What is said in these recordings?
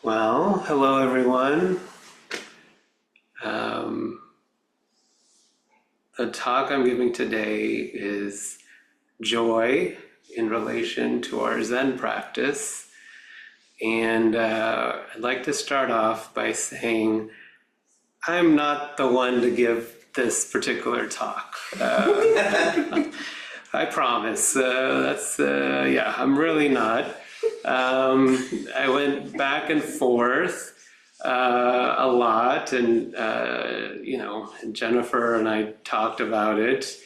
Well, hello everyone. Um, the talk I'm giving today is joy in relation to our Zen practice. And I'd like to start off by saying I'm not the one to give this particular talk. I promise. Yeah, I'm really not. I went back and forth a lot, and and Jennifer and I talked about it.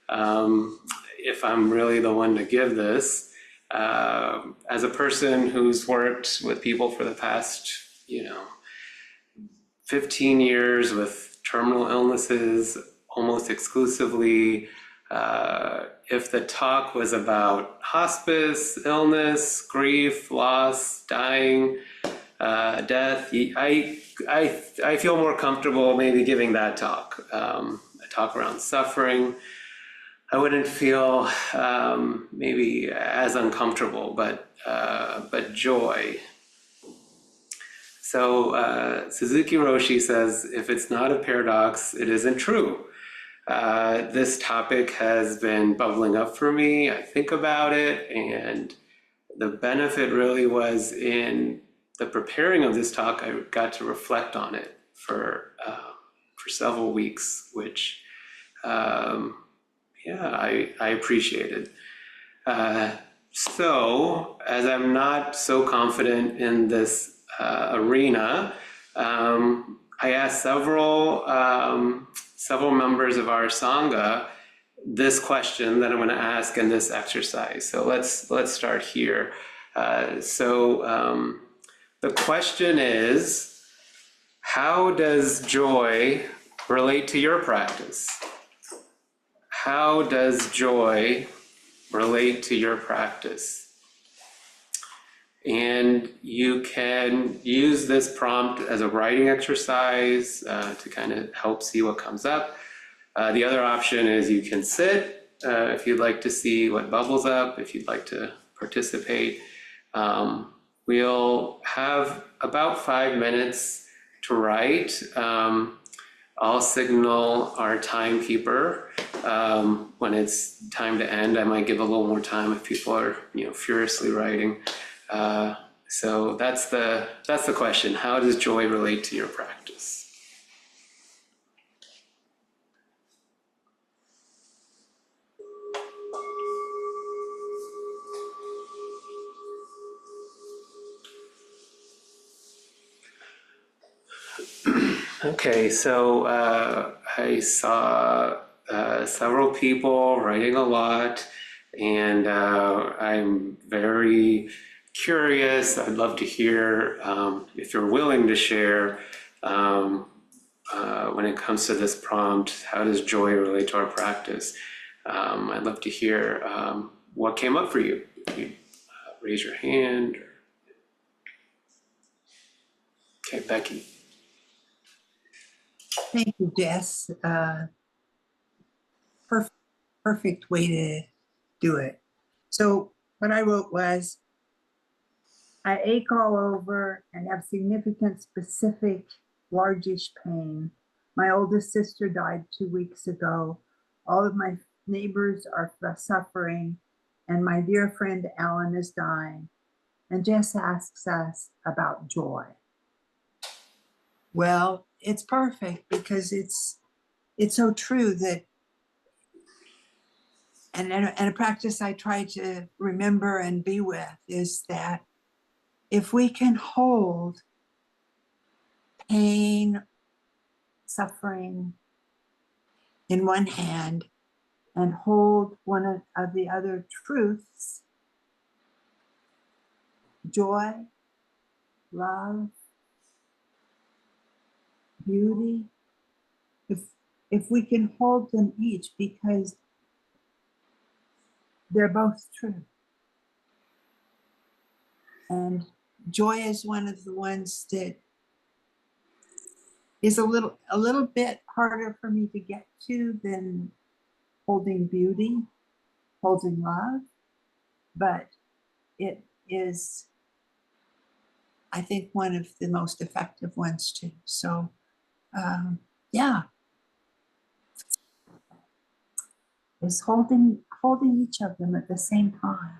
If I'm really the one to give this, as a person who's worked with people for the past, 15 years with terminal illnesses almost exclusively. If the talk was about hospice, illness, grief, loss, dying, death, I feel more comfortable maybe giving that talk. A talk around suffering, I wouldn't feel maybe as uncomfortable, but joy. So Suzuki Roshi says, if it's not a paradox, it isn't true. This topic has been bubbling up for me. I think about it, and the benefit really was in the preparing of this talk. I got to reflect on it for several weeks, which I appreciated. So, as I'm not so confident in this arena, I asked several members of our sangha this question that I'm going to ask in this exercise. So let's start here. The question is, how does joy relate to your practice? How does joy relate to your practice? And you can use this prompt as a writing exercise to kind of help see what comes up. The other option is you can sit if you'd like to see what bubbles up, if you'd like to participate. We'll have about 5 minutes to write. I'll signal our timekeeper when it's time to end. I might give a little more time if people are, furiously writing. So that's the question. How does joy relate to your practice? Okay, so I saw several people writing a lot, and I'm very curious. I'd love to hear if you're willing to share when it comes to this prompt, how does joy relate to our practice? I'd love to hear what came up for you. If you raise your hand. Okay, Becky. Thank you, Jess. Perfect way to do it. So what I wrote was, I ache all over and have significant, specific, largish pain. My oldest sister died 2 weeks ago. All of my neighbors are suffering, and my dear friend Alan is dying. And Jess asks us about joy. Well, it's perfect because it's so true that, and a practice I try to remember and be with is that if we can hold pain, suffering in one hand and hold one of the other truths, joy, love, beauty, if we can hold them each, because they're both true. And joy is one of the ones that is a little bit harder for me to get to than holding beauty, holding love, but it is, I think one of the most effective ones too. So, yeah, is holding each of them at the same time.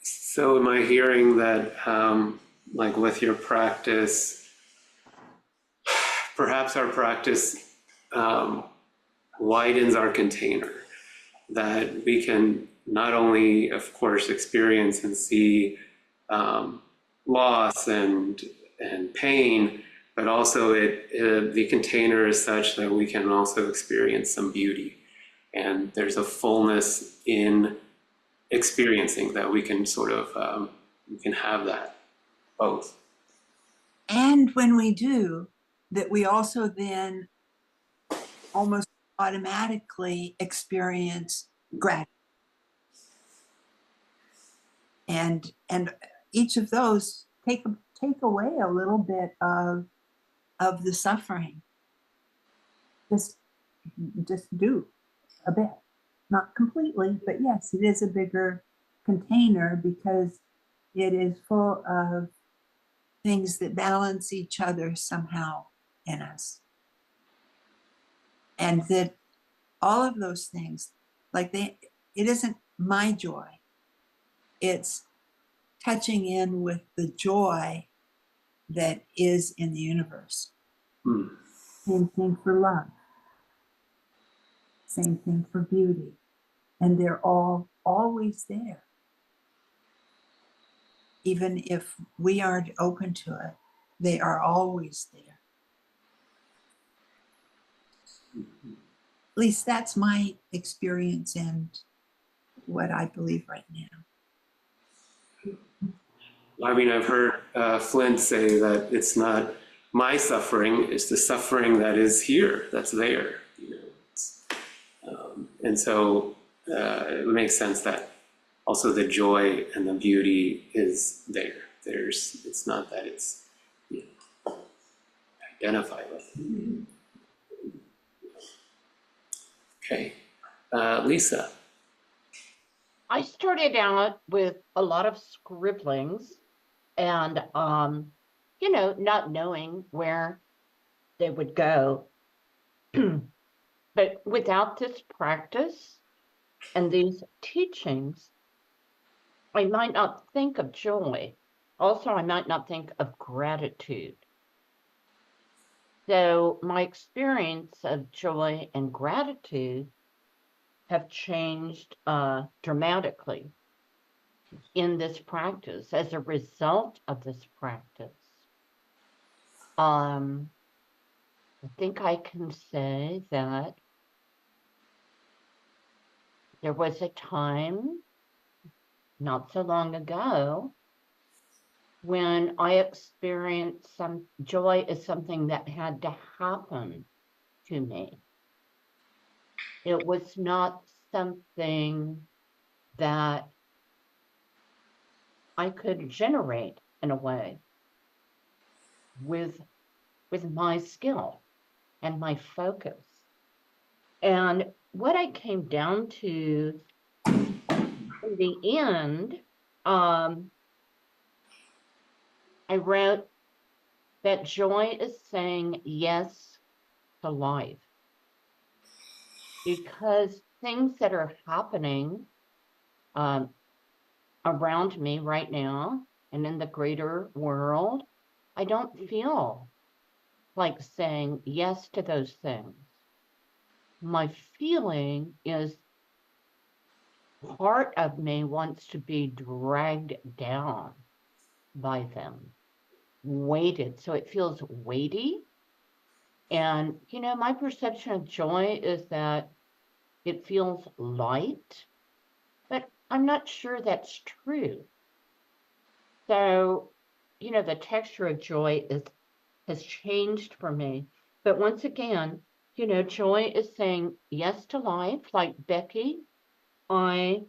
So am I hearing that, like with your practice, perhaps our practice widens our container, that we can not only, of course, experience and see loss and pain, but also the container is such that we can also experience some beauty, and there's a fullness in experiencing that we can sort of we can have that both. And when we do, that we also then almost automatically experience gratitude. And each of those take away a little bit of the suffering. Just do a bit, not completely, but yes, it is a bigger container because it is full of things that balance each other somehow in us. And that all of those things, it isn't my joy, it's touching in with the joy that is in the universe. Same thing for love, same thing for beauty. And they're all always there. Even if we aren't open to it, they are always there. At least that's my experience and what I believe right now. I mean, I've heard Flint say that it's not my suffering, it's the suffering that is here, that's there. And so it makes sense that also the joy and the beauty is there. It's not that it's identified with it. Okay, Lisa. I started out with a lot of scribblings and, not knowing where they would go. But without this practice and these teachings, I might not think of joy. Also, I might not think of gratitude. So my experience of joy and gratitude have changed dramatically in this practice as a result of this practice. I think I can say that there was a time not so long ago when I experienced some joy as something that had to happen to me. It was not something that I could generate in a way with my skill and my focus. And what I came down to in the end, I wrote that joy is saying yes to life. Because things that are happening around me right now and in the greater world, I don't feel like saying yes to those things. My feeling is part of me wants to be dragged down by them, weighted. So it feels weighty. And, my perception of joy is that it feels light, but I'm not sure that's true. So, the texture of joy has changed for me. But once again, joy is saying yes to life. Like Becky, I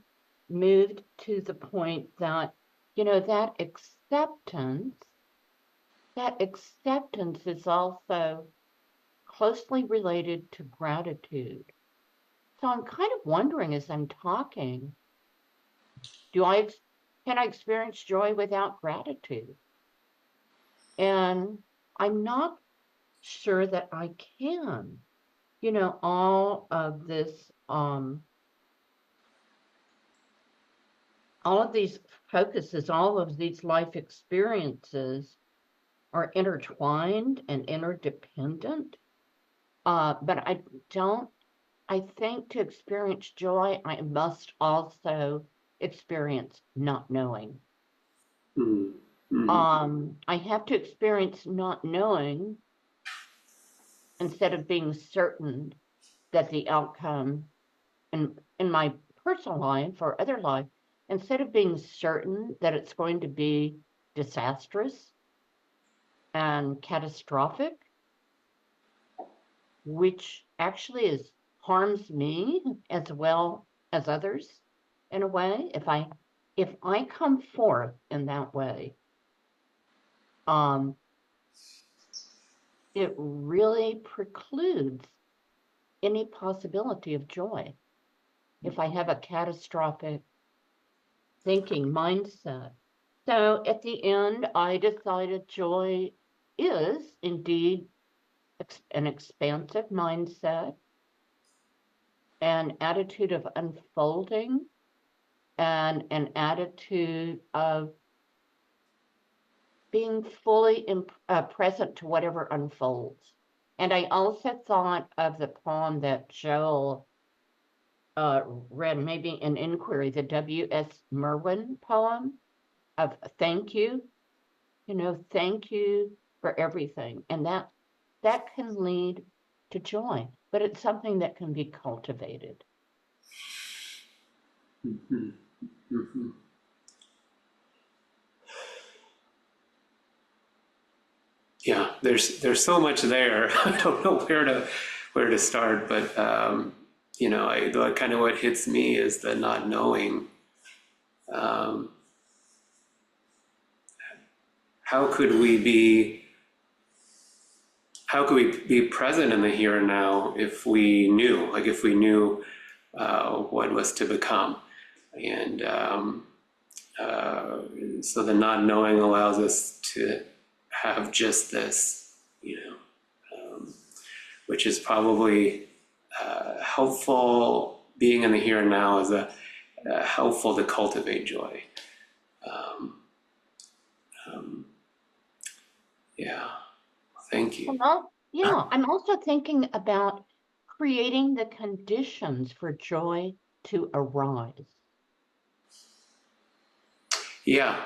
moved to the point that, that acceptance is also closely related to gratitude. So I'm kind of wondering as I'm talking, do I can I experience joy without gratitude? And I'm not sure that I can. You know, all of this, all of these focuses, all of these life experiences are intertwined and interdependent. But I think to experience joy, I must also experience not knowing. I have to experience not knowing instead of being certain that the outcome in my personal life or other life, instead of being certain that it's going to be disastrous and catastrophic, which actually harms me as well as others in a way. If I come forth in that way, it really precludes any possibility of joy. If I have a catastrophic thinking mindset. So at the end, I decided joy is indeed an expansive mindset, an attitude of unfolding, and an attitude of being fully present to whatever unfolds. And I also thought of the poem that Joel read, maybe an inquiry, the W.S. Merwin poem of thank you, thank you for everything. And that can lead to joy, but it's something that can be cultivated. Mm-hmm. Mm-hmm. Yeah, there's so much there. I don't know where to start, but kind of what hits me is the not knowing. How could we be present in the here and now if we knew, what was to become? And so the not knowing allows us to have just this, which is probably helpful. Being in the here and now is helpful to cultivate joy. Yeah, thank you. Well, yeah, I'm also thinking about creating the conditions for joy to arise. Yeah.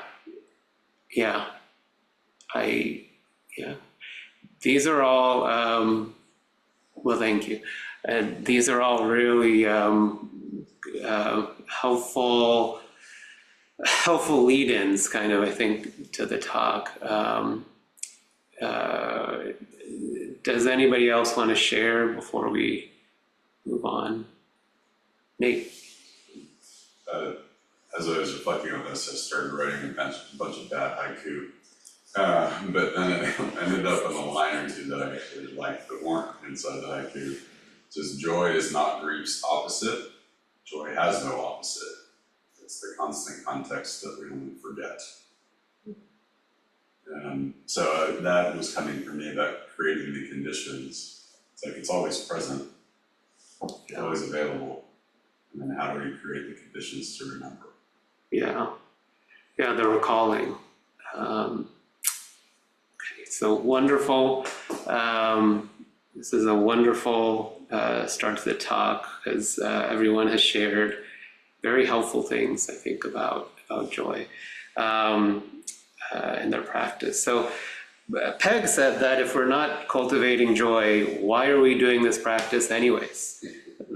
These are all, well, thank you. And these are all really helpful lead-ins, kind of, I think, to the talk. Does anybody else want to share before we move on? Nate? As I was reflecting on this, I started writing a bunch of bad haiku. But then it ended up in a line or two that I actually liked but weren't inside the haiku. It says, joy is not grief's opposite. Joy has no opposite. It's the constant context that we only forget. So that was coming for me about creating the conditions. It's like it's always present, it's always available. And then how do we create the conditions to remember? Yeah, the recalling. So wonderful. This is a wonderful start to the talk, as everyone has shared very helpful things, I think, about joy in their practice. So Peg said that if we're not cultivating joy, why are we doing this practice anyways?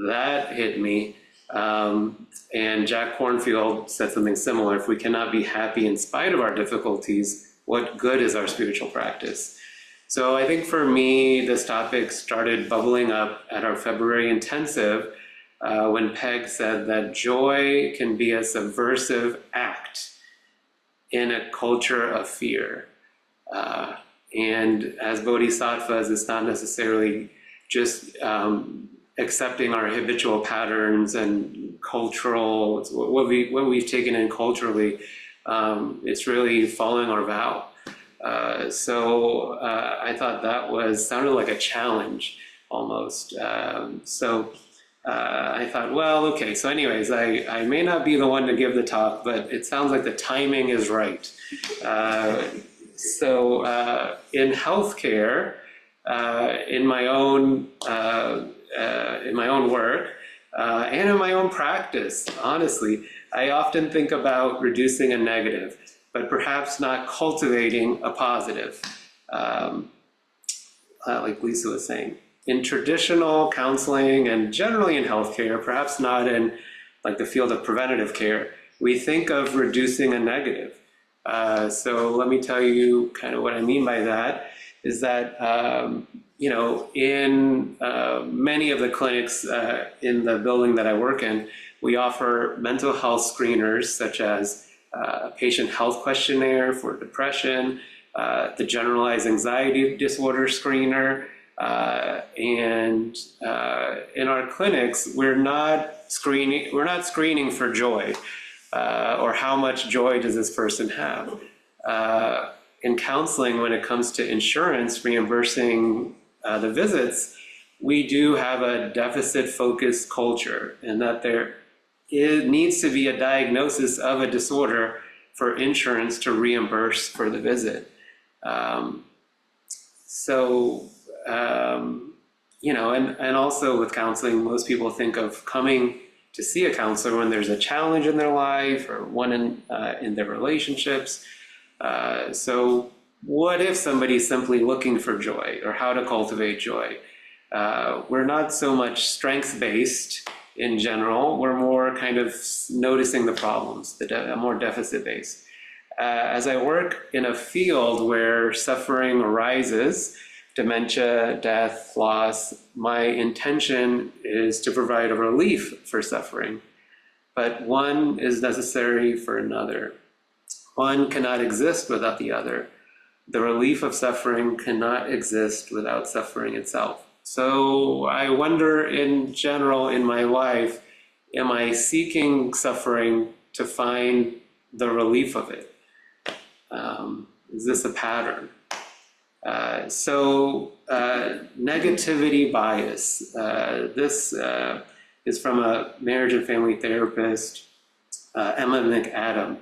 That hit me. And Jack Kornfield said something similar. If we cannot be happy in spite of our difficulties, what good is our spiritual practice? So I think for me, this topic started bubbling up at our February intensive when Peg said that joy can be a subversive act in a culture of fear. And as bodhisattvas, it's not necessarily just accepting our habitual patterns and cultural, what we've taken in culturally, It's really following our vow. So I thought that sounded like a challenge almost. I thought, well, okay, so anyways, I may not be the one to give the talk, but it sounds like the timing is right. In healthcare, in my own work, and in my own practice, honestly, I often think about reducing a negative, but perhaps not cultivating a positive, like Lisa was saying. In traditional counseling and generally in healthcare, perhaps not in like the field of preventative care, we think of reducing a negative. So let me tell you kind of what I mean by that is that, in many of the clinics in the building that I work in, we offer mental health screeners such as a patient health questionnaire for depression, the generalized anxiety disorder screener, and in our clinics, we're not screening for joy or how much joy does this person have. In counseling, when it comes to insurance reimbursing the visits, we do have a deficit-focused culture, and that it needs to be a diagnosis of a disorder for insurance to reimburse for the visit. And also with counseling, most people think of coming to see a counselor when there's a challenge in their life or one in their relationships. So what if somebody's simply looking for joy or how to cultivate joy? We're not so much strength-based in general. We're more kind of noticing the problems, more deficit-based. As I work in a field where suffering arises, dementia, death, loss, my intention is to provide a relief for suffering, but one is necessary for another. One cannot exist without the other. The relief of suffering cannot exist without suffering itself. So I wonder in general in my life, am I seeking suffering to find the relief of it? Is this a pattern? Negativity bias. This is from a marriage and family therapist, Emma McAdam.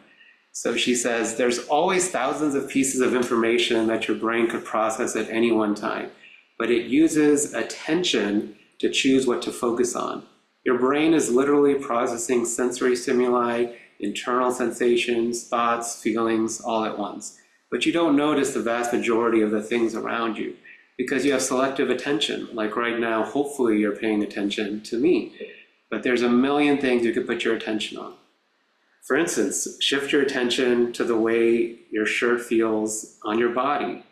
So she says, there's always thousands of pieces of information that your brain could process at any one time, but it uses attention to choose what to focus on. Your brain is literally processing sensory stimuli, internal sensations, thoughts, feelings, all at once. But you don't notice the vast majority of the things around you because you have selective attention. Like right now, hopefully you're paying attention to me, but there's a million things you could put your attention on. For instance, shift your attention to the way your shirt feels on your body,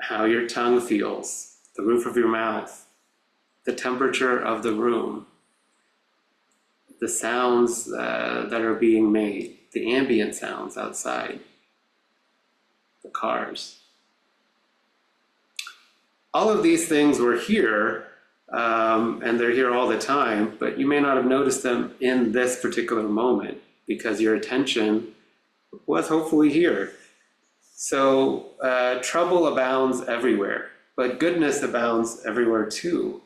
how your tongue feels, the roof of your mouth, the temperature of the room, the sounds that are being made, the ambient sounds outside, the cars. All of these things were here, and they're here all the time, but you may not have noticed them in this particular moment because your attention was hopefully here. So trouble abounds everywhere, but goodness abounds everywhere too.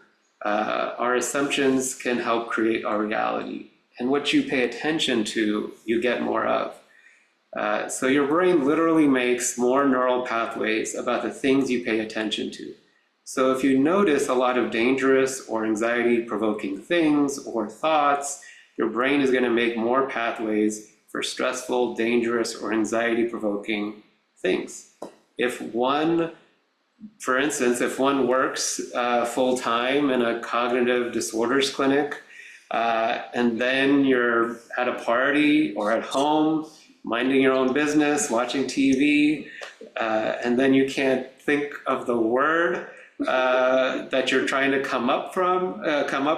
Our assumptions can help create our reality, and what you pay attention to, you get more of. So your brain literally makes more neural pathways about the things you pay attention to. So if you notice a lot of dangerous or anxiety-provoking things or thoughts, your brain is going to make more pathways for stressful, dangerous, or anxiety-provoking things. For instance, if one works full-time in a cognitive disorders clinic, and then you're at a party or at home, minding your own business, watching TV, and then you can't think of the word that you're trying to come up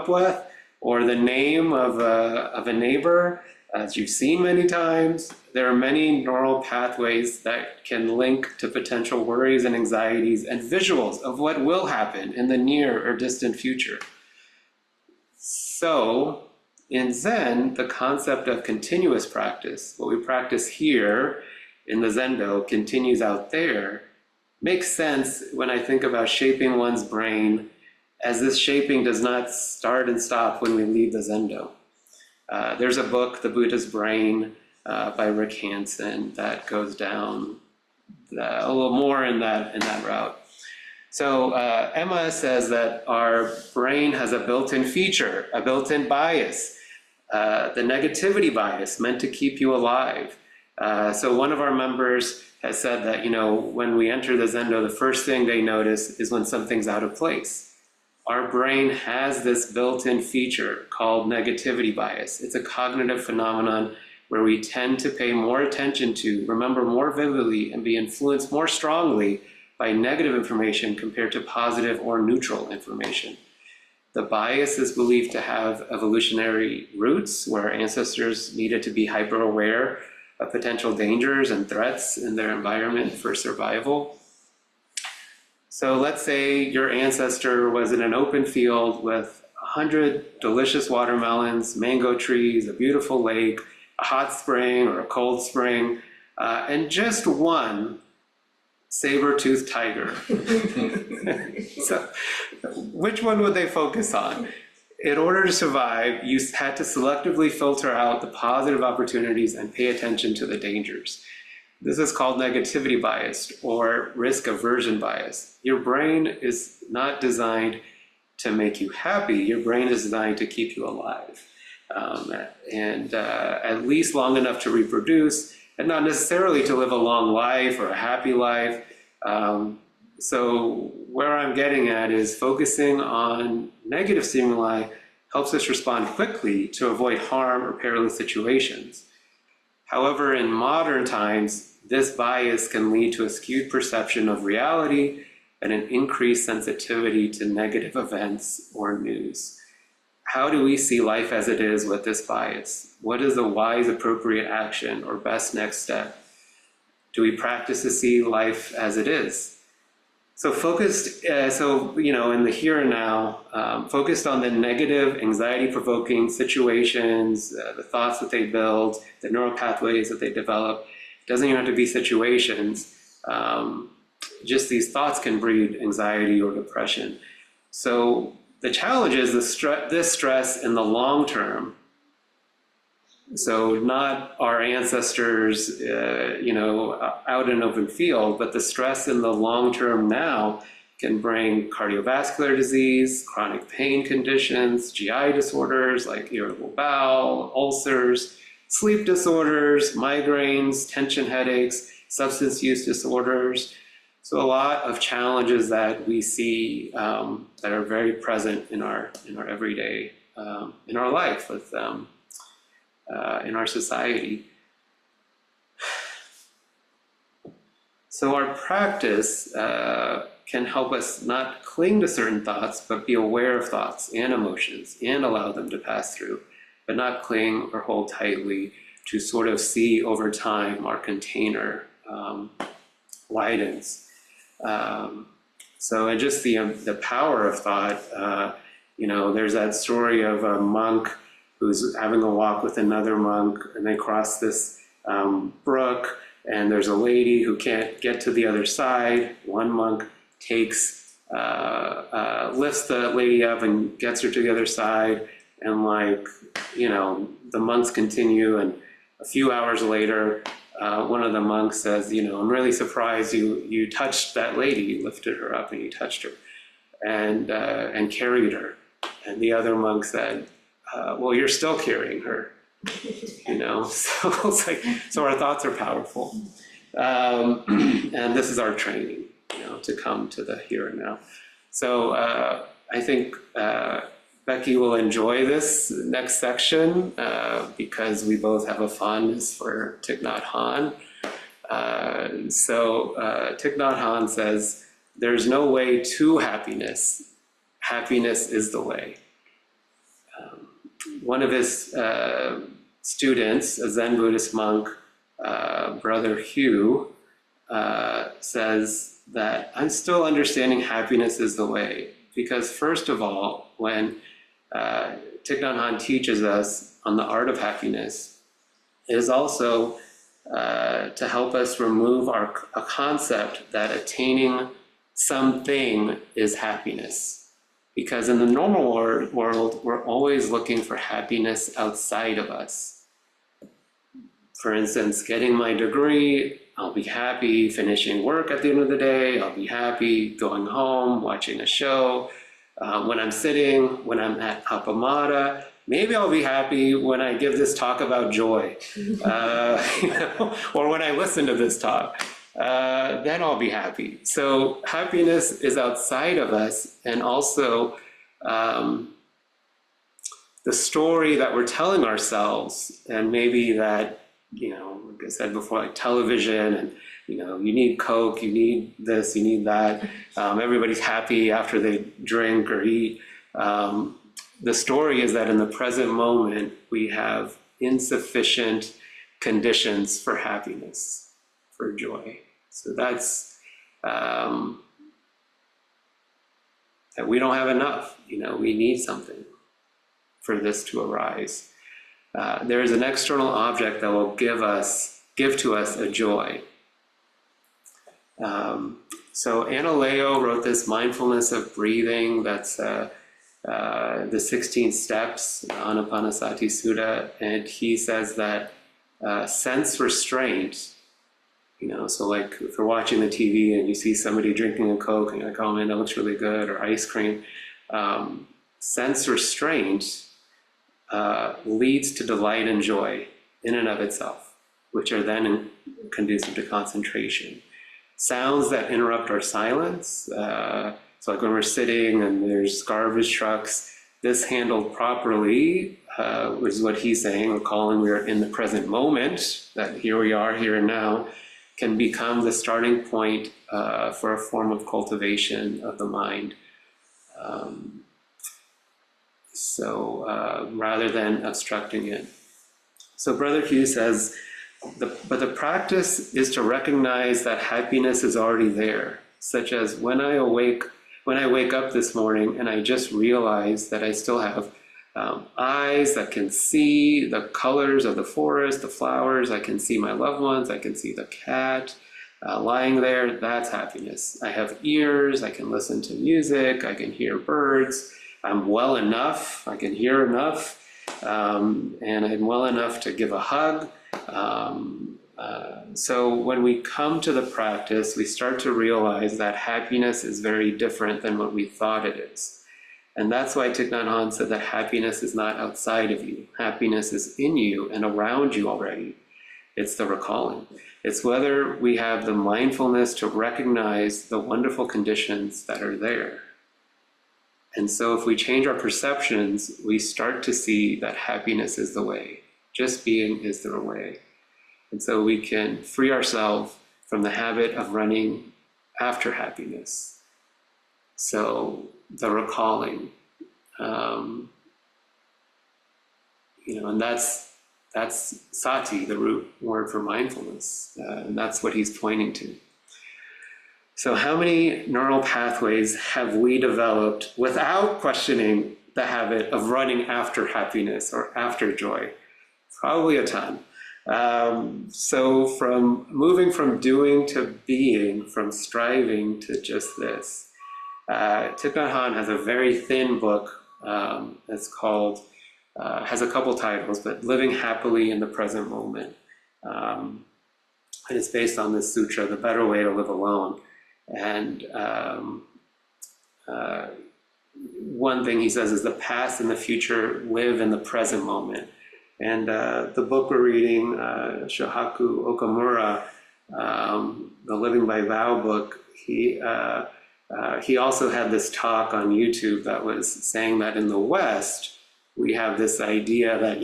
with, or the name of a neighbor, as you've seen many times. There are many neural pathways that can link to potential worries and anxieties and visuals of what will happen in the near or distant future. So In Zen, the concept of continuous practice, what we practice here in the Zendo continues out there, makes sense when I think about shaping one's brain, as this shaping does not start and stop when we leave the Zendo. There's a book, The Buddha's Brain, by Rick Hansen, that goes down a little more in that route. So Emma says that our brain has a built-in feature, a built-in bias, the negativity bias meant to keep you alive. So one of our members has said that, when we enter the Zendo, the first thing they notice is when something's out of place. Our brain has this built-in feature called negativity bias. It's a cognitive phenomenon where we tend to pay more attention to, remember more vividly, and be influenced more strongly by negative information compared to positive or neutral information. The bias is believed to have evolutionary roots, where ancestors needed to be hyper-aware of potential dangers and threats in their environment for survival. So let's say your ancestor was in an open field with 100 delicious watermelons, mango trees, a beautiful lake, a hot spring or a cold spring, and just one saber-toothed tiger. So which one would they focus on? In order to survive, you had to selectively filter out the positive opportunities and pay attention to the dangers. This is called negativity bias or risk aversion bias. Your brain is not designed to make you happy. Your brain is designed to keep you alive. At least long enough to reproduce, and not necessarily to live a long life or a happy life. So where I'm getting at is focusing on negative stimuli helps us respond quickly to avoid harm or perilous situations. However, in modern times, this bias can lead to a skewed perception of reality and an increased sensitivity to negative events or news. How do we see life as it is with this bias? What is the wise, appropriate action or best next step? Do we practice to see life as it is? So focused, in the here and now, focused on the negative, anxiety-provoking situations, the thoughts that they build, the neural pathways that they develop. It doesn't even have to be situations. Just these thoughts can breed anxiety or depression. So the challenge is this stress in the long term. So not our ancestors, out in an open field, but the stress in the long term now can bring cardiovascular disease, chronic pain conditions, GI disorders like irritable bowel, ulcers, sleep disorders, migraines, tension headaches, substance use disorders. So a lot of challenges that we see that are very present in our everyday, in our life with in our society. So our practice can help us not cling to certain thoughts, but be aware of thoughts and emotions and allow them to pass through, but not cling or hold tightly, to sort of see over time our container widens. And just the power of thought, there's that story of a monk who's having a walk with another monk, and they cross this brook, and there's a lady who can't get to the other side. One monk lifts the lady up and gets her to the other side, and the monks continue, and a few hours later, one of the monks says, I'm really surprised you touched that lady, you lifted her up and you touched her and carried her. And the other monk said, well, you're still carrying her, So it's so our thoughts are powerful. And this is our training, to come to the here and now. So I think Becky will enjoy this next section because we both have a fondness for Thich Nhat Hanh. Thich Nhat Hanh says, there's no way to happiness. Happiness is the way. One of his students, a Zen Buddhist monk, Brother Hugh, says that I'm still understanding happiness is the way. Because first of all, when Thich Nhat Hanh teaches us on the art of happiness is also to help us remove a concept that attaining something is happiness. Because in the normal world, we're always looking for happiness outside of us. For instance, getting my degree, I'll be happy. Finishing work at the end of the day, I'll be happy. Going home, watching a show. When I'm sitting, when I'm at Appamada, maybe I'll be happy when I give this talk about joy, or when I listen to this talk, then I'll be happy. So happiness is outside of us, and also the story that we're telling ourselves, and maybe that, like I said before, like television, and you need Coke, you need this, you need that. Everybody's happy after they drink or eat. The story is that in the present moment, we have insufficient conditions for happiness, for joy. So that's that we don't have enough. We need something for this to arise. There is an external object that will give to us a joy. So Anileo wrote this mindfulness of breathing. That's the 16 steps, Anapanasati Sutta, and he says that sense restraint, so like if you're watching the TV and you see somebody drinking a Coke and you're like, oh man, that looks really good, or ice cream, sense restraint leads to delight and joy in and of itself, which are then conducive to concentration. Sounds that interrupt our silence, so like when we're sitting and there's garbage trucks, this handled properly, is what he's saying, recalling we are in the present moment, that here we are, here and now, can become the starting point for a form of cultivation of the mind. Rather than obstructing it. So Brother Hugh says, but the practice is to recognize that happiness is already there, such as when I wake up this morning and I just realize that I still have eyes that can see the colors of the forest, the flowers, I can see my loved ones, I can see the cat lying there, that's happiness. I have ears, I can listen to music, I can hear birds, I'm well enough, I can hear enough, and I'm well enough to give a hug. So when we come to the practice, we start to realize that happiness is very different than what we thought it is. And that's why Thich Nhat Hanh said that happiness is not outside of you. Happiness is in you and around you already. It's the recalling. It's whether we have the mindfulness to recognize the wonderful conditions that are there. And so if we change our perceptions, we start to see that happiness is the way. Just being is the way. And so we can free ourselves from the habit of running after happiness. So the recalling, and that's sati, the root word for mindfulness, and that's what he's pointing to. So how many neural pathways have we developed without questioning the habit of running after happiness or after joy? Probably a ton. So from moving from doing to being, from striving to just this. Thich Nhat Hanh has a very thin book. It's called, has a couple titles, but Living Happily in the Present Moment. And it's based on this sutra, The Better Way to Live Alone. And one thing he says is the past and the future live in the present moment. And the book we're reading, Shohaku Okamura, the Living by Vow book, he also had this talk on YouTube that was saying that in the West, we have this idea that,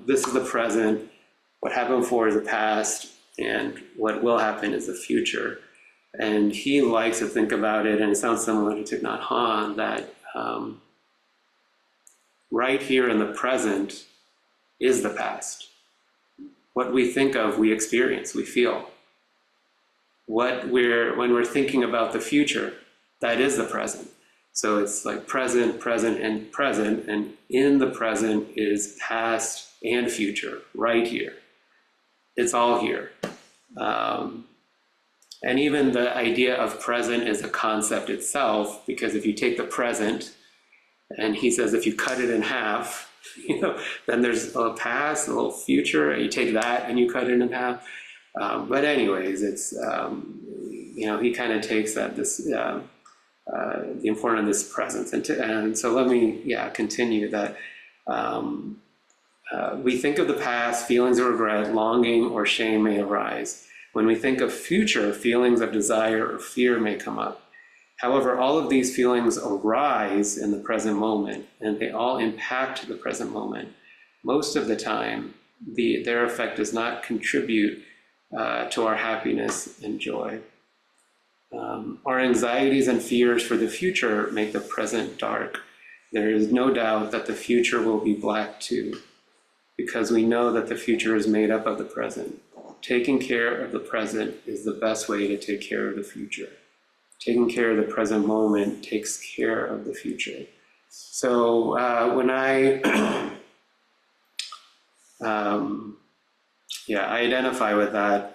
this is the present, what happened before is the past, and what will happen is the future. And he likes to think about it, and it sounds similar to Thich Nhat Hanh, that right here in the present is the past. What we think of, we experience, we feel. When we're thinking about the future, that is the present. So it's like present, present, and present, and in the present is past and future, right here. It's all here. And even the idea of present is a concept itself, because if you take the present, and he says if you cut it in half, then there's a past, a little future, and you take that and you cut it in half. But anyways, it's, he kind of takes that, the importance of this presence. And so let me, continue that. We think of the past, feelings of regret, longing, or shame may arise. When we think of future, feelings of desire or fear may come up. However, all of these feelings arise in the present moment, and they all impact the present moment. Most of the time, their effect does not contribute to our happiness and joy. Our anxieties and fears for the future make the present dark. There is no doubt that the future will be black too, because we know that the future is made up of the present. Taking care of the present is the best way to take care of the future. Taking care of the present moment takes care of the future. So when I I identify with that.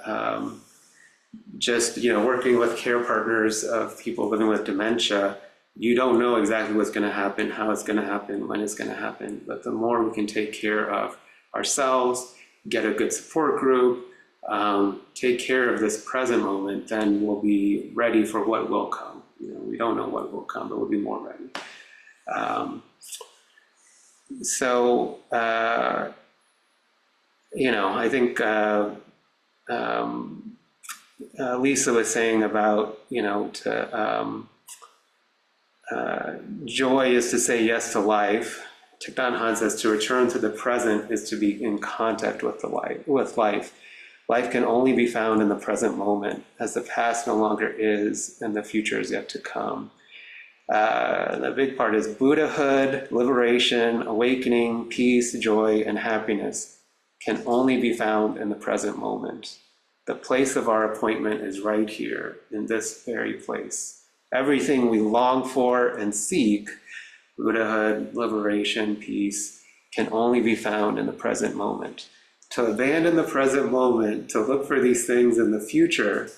Just working with care partners of people living with dementia, you don't know exactly what's going to happen, how it's going to happen, when it's going to happen. But the more we can take care of ourselves, get a good support group, take care of this present moment, then we'll be ready for what will come. We don't know what will come, but we'll be more ready. I think Lisa was saying about, joy is to say yes to life. Thich Nhat Hanh says to return to the present is to be in contact with life. Life can only be found in the present moment, as the past no longer is and the future is yet to come. The big part is Buddhahood, liberation, awakening, peace, joy, and happiness can only be found in the present moment. The place of our appointment is right here, in this very place. Everything we long for and seek, Buddhahood, liberation, peace, can only be found in the present moment. To abandon the present moment, to look for these things in the future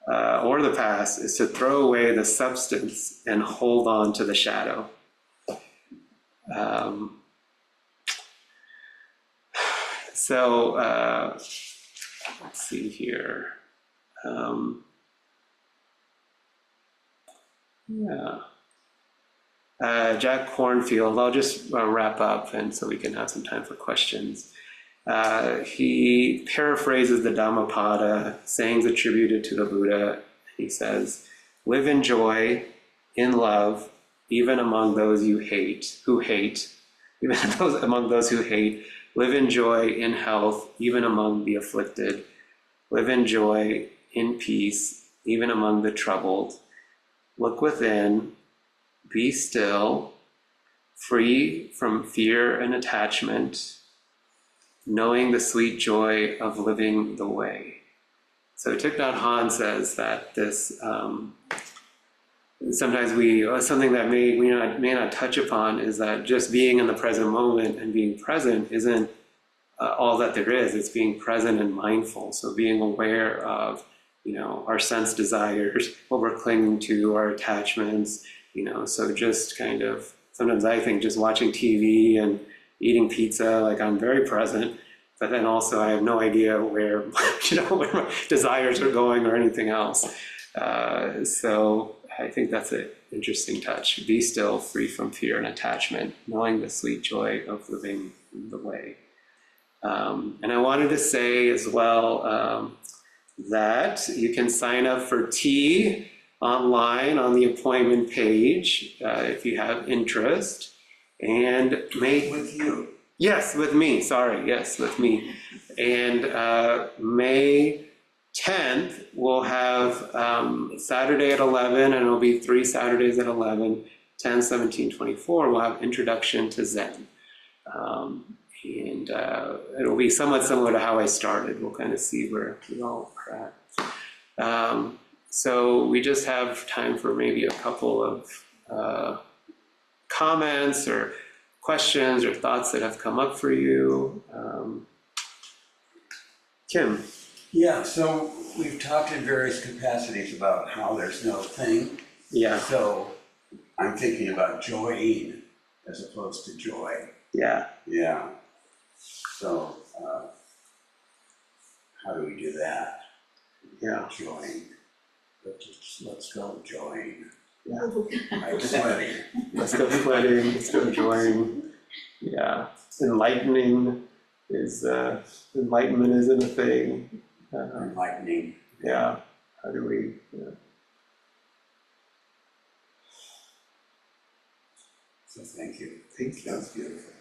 or the past, is to throw away the substance and hold on to the shadow. Let's see here. Jack Cornfield, I'll just wrap up and so we can have some time for questions. He paraphrases the Dhammapada, sayings attributed to the Buddha. He says, live in joy, in love, even among those who hate, live in joy, in health, even among the afflicted, live in joy, in peace, even among the troubled. Look within, be still, free from fear and attachment, knowing the sweet joy of living the way. So Thich Nhat Hanh says that this, sometimes something that may not touch upon is that just being in the present moment and being present isn't all that there is. It's being present and mindful. So being aware of, our sense desires, what we're clinging to, our attachments, so just kind of, sometimes I think just watching TV and eating pizza, like I'm very present, but then also I have no idea where, where my desires are going or anything else. So I think that's an interesting touch. Be still, free from fear and attachment, knowing the sweet joy of living the way. And I wanted to say as well that you can sign up for tea online on the appointment page if you have interest. And With you. Yes, with me, sorry, yes, with me. And May 10th, we'll have Saturday at 11, and it'll be 3 Saturdays at 11, 10, 17, 24, we'll have Introduction to Zen. And it'll be somewhat similar to how I started. We'll kind of see where we all are at. So we just have time for maybe a couple of comments or questions or thoughts that have come up for you. Kim. Yeah, so we've talked in various capacities about how there's no thing. Yeah, So I'm thinking about joying as opposed to joy. yeah, Yeah. So how do we do that? yeah, Joying. Let's go joying. yeah. Like sweating. Let's go sweating, let's go enjoying. Yeah, enlightening is, enlightenment isn't a thing. Enlightening. Yeah, how do we, So thank you. think That's beautiful.